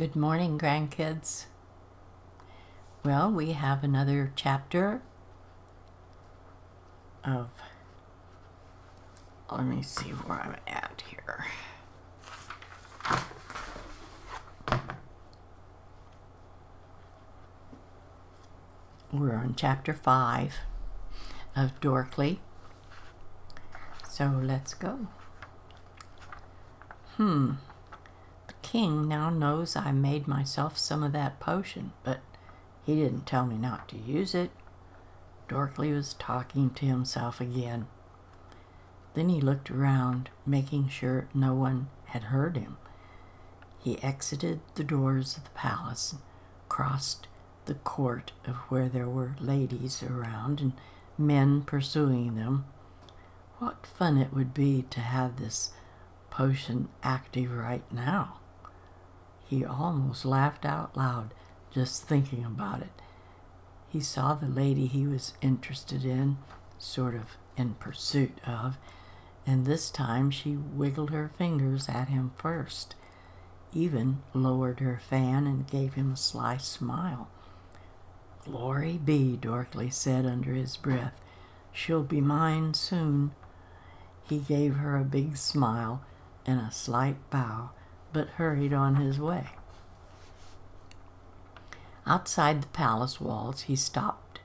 Good morning, grandkids. Well, we have another chapter of, let me see where I'm at here. We're on chapter 5 of Dorkly. So let's go. The king now knows I made myself some of that potion, but he didn't tell me not to use it. Dorkly was talking to himself again. Then he looked around, making sure no one had heard him. He exited the doors of the palace and crossed the court of where there were ladies around and men pursuing them. What fun it would be to have this potion active right now. He almost laughed out loud just thinking about it. He saw the lady he was interested in, sort of in pursuit of, and this time she wiggled her fingers at him first, even lowered her fan and gave him a sly smile. "Glory be," Dorkly said under his breath. "She'll be mine soon." He gave her a big smile and a slight bow, but hurried on his way. Outside the palace walls, he stopped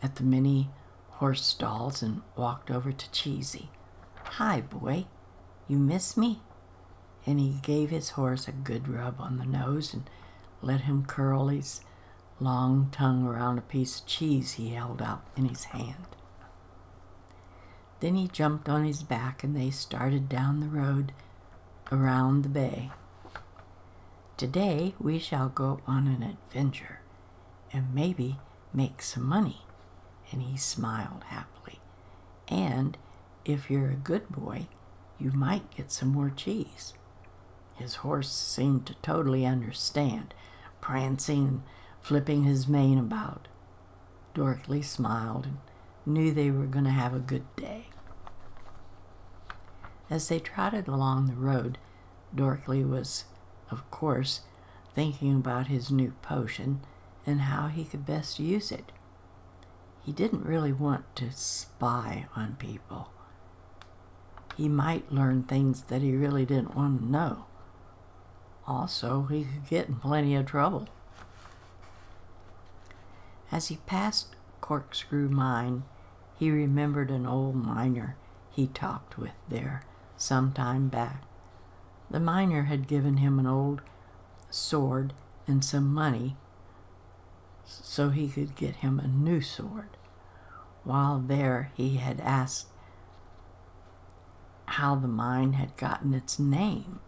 at the many horse stalls and walked over to Cheesy. "Hi, boy. You miss me?" And he gave his horse a good rub on the nose and let him curl his long tongue around a piece of cheese he held out in his hand. Then he jumped on his back and they started down the road around the bay. "Today we shall go on an adventure and maybe make some money," and he smiled happily. "And if you're a good boy, you might get some more cheese." His horse seemed to totally understand, prancing and flipping his mane about. Dorkly smiled and knew they were going to have a good day. As they trotted along the road, Dorkly was, of course, thinking about his new potion and how he could best use it. He didn't really want to spy on people. He might learn things that he really didn't want to know. Also, he could get in plenty of trouble. As he passed Corkscrew Mine, he remembered an old miner he talked with there some time back. The miner had given him an old sword and some money so he could get him a new sword. While there, he had asked how the mine had gotten its name.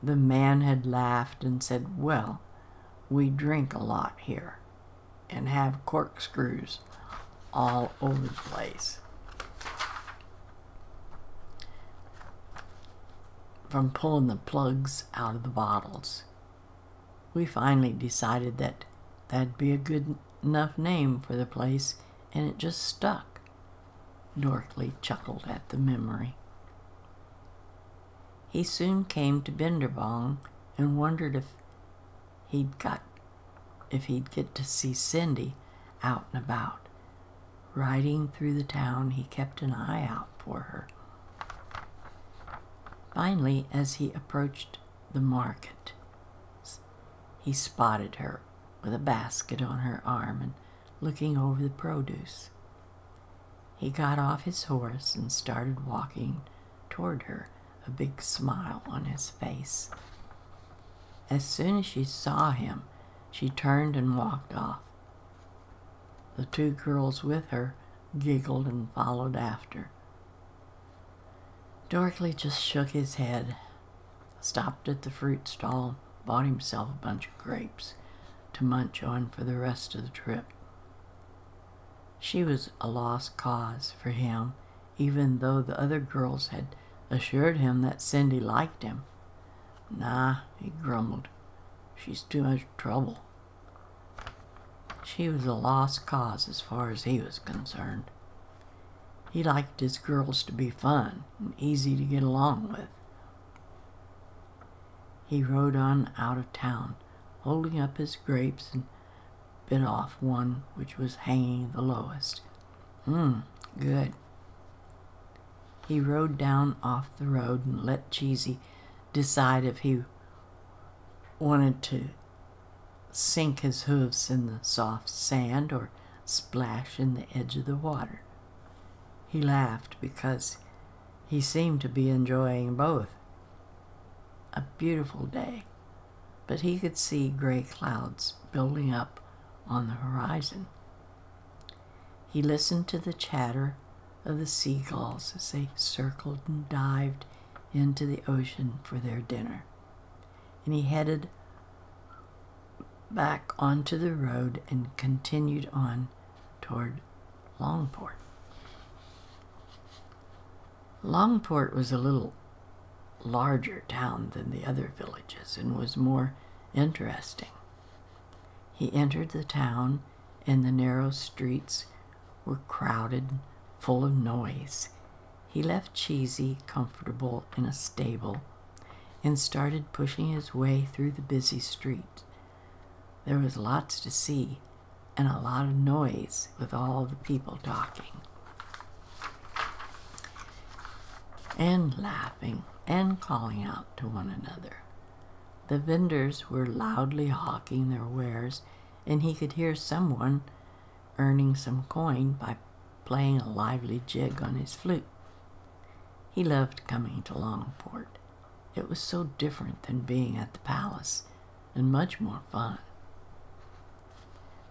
The man had laughed and said, "Well, we drink a lot here and have corkscrews all over the place from pulling the plugs out of the bottles. We finally decided that that'd be a good enough name for the place, and it just stuck." Dorkly chuckled at the memory. He soon came to Binderbong and wondered if he'd get to see Cindy out and about. Riding through the town, he kept an eye out for her. Finally, as he approached the market, he spotted her with a basket on her arm and looking over the produce. He got off his horse and started walking toward her, a big smile on his face. As soon as she saw him, she turned and walked off. The two girls with her giggled and followed after. Dorkly just shook his head, stopped at the fruit stall, bought himself a bunch of grapes to munch on for the rest of the trip. She was a lost cause for him, even though the other girls had assured him that Cindy liked him. "Nah," he grumbled. "She's too much trouble." She was a lost cause as far as he was concerned. He liked his girls to be fun and easy to get along with. He rode on out of town, holding up his grapes, and bit off one which was hanging the lowest. Good. He rode down off the road and let Cheesy decide if he wanted to sink his hooves in the soft sand or splash in the edge of the water. He laughed because he seemed to be enjoying both. A beautiful day, but he could see gray clouds building up on the horizon. He listened to the chatter of the seagulls as they circled and dived into the ocean for their dinner, and he headed back onto the road and continued on toward Longport. Longport was a little larger town than the other villages and was more interesting. He entered the town, and the narrow streets were crowded, full of noise. He left Cheesy comfortable in a stable and started pushing his way through the busy street. There was lots to see and a lot of noise with all the people talking and laughing and calling out to one another. The vendors were loudly hawking their wares, and he could hear someone earning some coin by playing a lively jig on his flute. He loved coming to Longport. It was so different than being at the palace, and much more fun.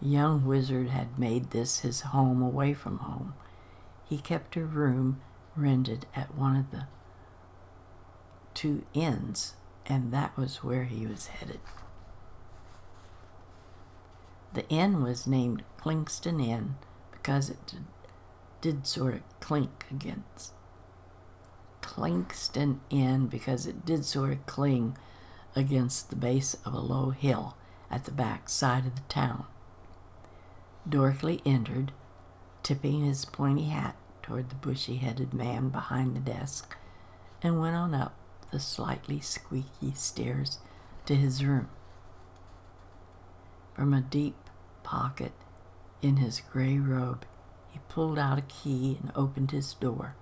The young wizard had made this his home away from home. He kept a room rented at one of the 2 inns, and that was where he was headed. The inn was named Clinkston Inn because it did sort of clink against Clinkston Inn because it did sort of cling against the base of a low hill at the back side of the town. Dorkly entered, tipping his pointy hat toward the bushy-headed man behind the desk, and went on up the slightly squeaky stairs to his room. From a deep pocket in his gray robe, he pulled out a key and opened his door.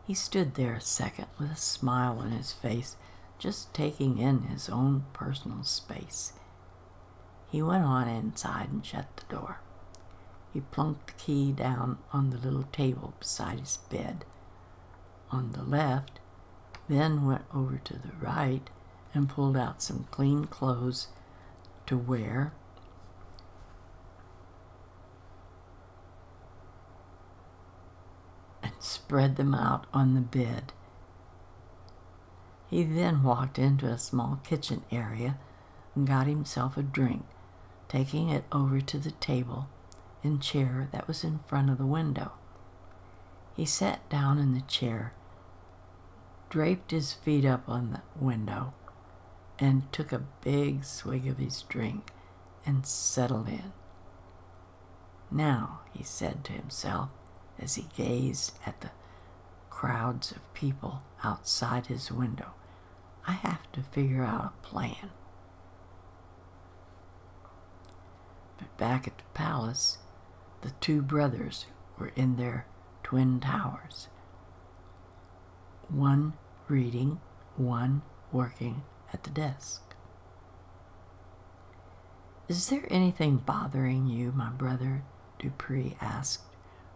He stood there a second with a smile on his face, just taking in his own personal space. He went on inside and shut the door. He plunked the key down on the little table beside his bed on the left, then went over to the right and pulled out some clean clothes to wear and spread them out on the bed. He then walked into a small kitchen area and got himself a drink, taking it over to the table and chair that was in front of the window. He sat down in the chair, draped his feet up on the window, and took a big swig of his drink and settled in. Now, he said to himself as he gazed at the crowds of people outside his window, I have to figure out a plan. But back at the palace, the 2 brothers were in their twin towers, one reading, one working at the desk. Is there anything bothering you, my brother? Dupree asked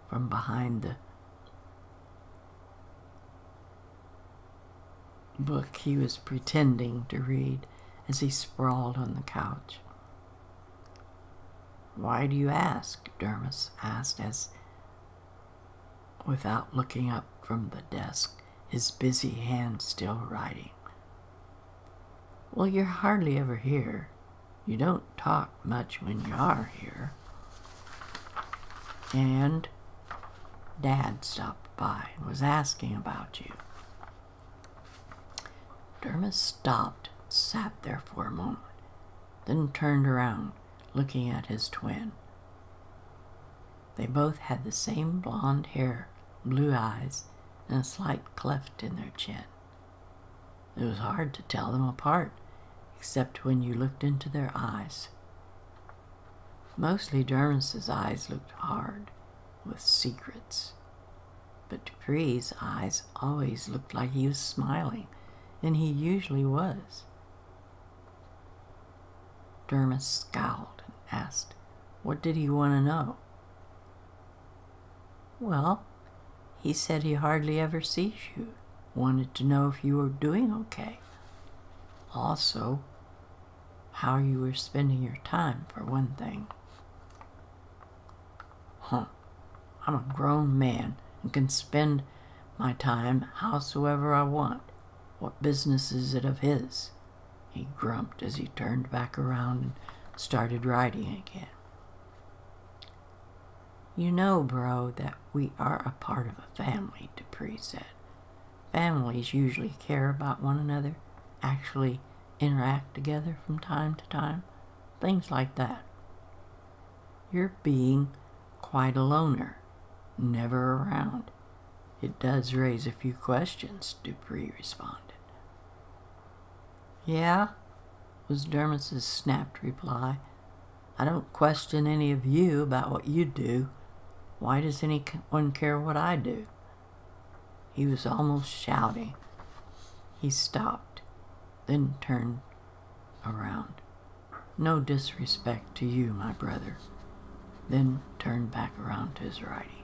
from behind the book he was pretending to read as he sprawled on the couch. Why do you ask? Dermis asked as, without looking up from the desk, his busy hand still writing. Well, you're hardly ever here. You don't talk much when you are here. And Dad stopped by and was asking about you. Dermis stopped, sat there for a moment, then turned around, looking at his twin. They both had the same blonde hair, blue eyes, and a slight cleft in their chin. It was hard to tell them apart, except when you looked into their eyes. Mostly Dermis's eyes looked hard, with secrets. But Dupree's eyes always looked like he was smiling, and he usually was. Dermis scowled and asked, what did he want to know? Well, he said he hardly ever sees you. Wanted to know if you were doing okay. Also, how you were spending your time, for one thing. Huh. I'm a grown man and can spend my time howsoever I want. What business is it of his? He grumped as he turned back around and started writing again. You know, bro, that we are a part of a family, Dupree said. Families usually care about one another, actually interact together from time to time, things like that. You're being quite a loner, never around. It does raise a few questions, Dupree responded. Yeah, was Dermis's snapped reply. I don't question any of you about what you do. Why does anyone care what I do? He was almost shouting. He stopped, then turned around. No disrespect to you, my brother. Then turned back around to his writing.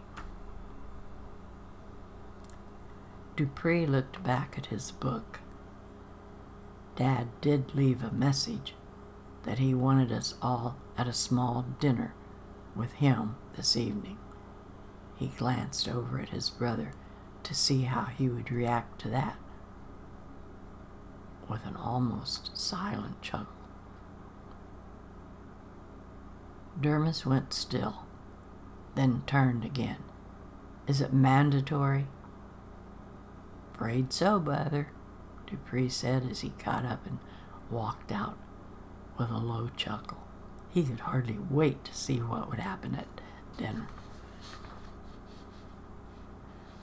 Dupree looked back at his book. Dad did leave a message that he wanted us all at a small dinner with him this evening. He glanced over at his brother to see how he would react to that, with an almost silent chuckle. Dermis went still, then turned again. Is it mandatory? Afraid so, brother, Dupree said as he got up and walked out with a low chuckle. He could hardly wait to see what would happen at dinner.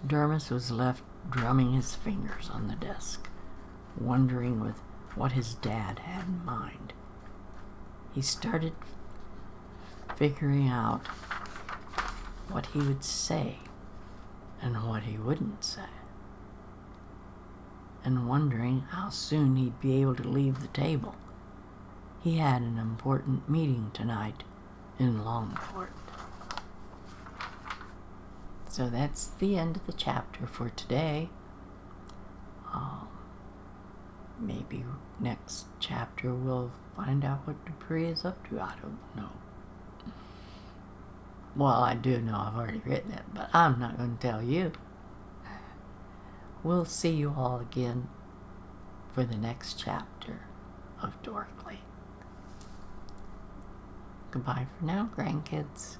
Dermis was left drumming his fingers on the desk, wondering with what his dad had in mind. He started figuring out what he would say and what he wouldn't say, and wondering how soon he'd be able to leave the table. He had an important meeting tonight in Longport. So that's the end of the chapter for today. Maybe next chapter we'll find out what Dupree is up to. I don't know. Well, I do know I've already written it, but I'm not going to tell you. We'll see you all again for the next chapter of Dorkly. Goodbye for now, grandkids.